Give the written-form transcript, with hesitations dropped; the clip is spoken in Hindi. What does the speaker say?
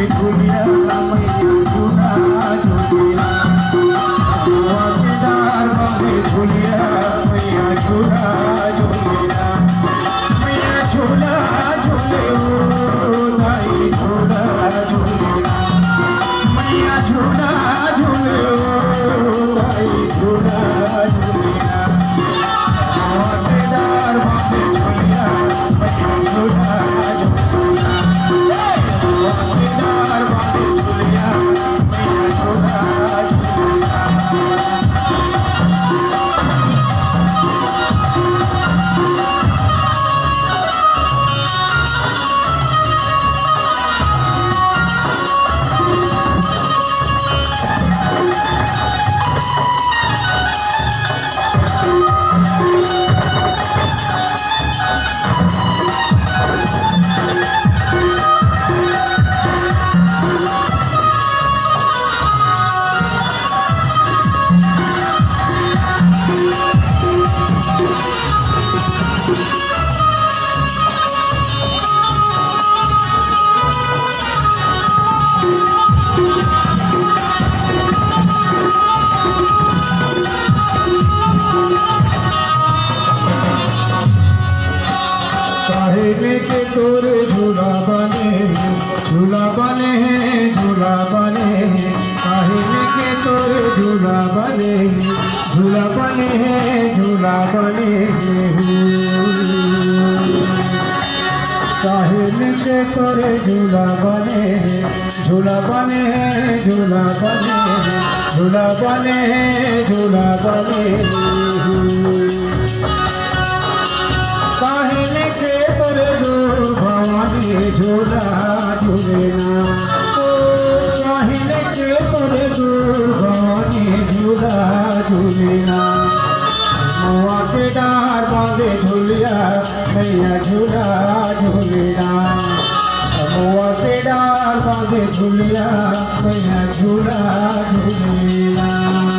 झुलिया मैया झूला झूलिया केदार बाबे झुलिया मैया झूला झूलिया मैया झूला झूले दाई झूला झूलिया मैया झूला झूले दाई झूला झूलिया केदार बाबे झुलिया मैया झूला झूलिया केदार बाबे झुलिया मैया झूला झूलिया के तोरे झूला बने झूला बने झूला बने काहे के तोरे झूला बने झूला बने झूला बने काहे के तोरे झूला बने झूला बने झूला बने झूला बने झूला बने काहे के तोरे भवानी झूला झूलेना काहे के तोरे भवानी झूला झूलेना मुआ के डार बांधे झूलिया मैया झूला झूलेना मुआ के डार बांधे झूलिया मैया झूला झूलेना।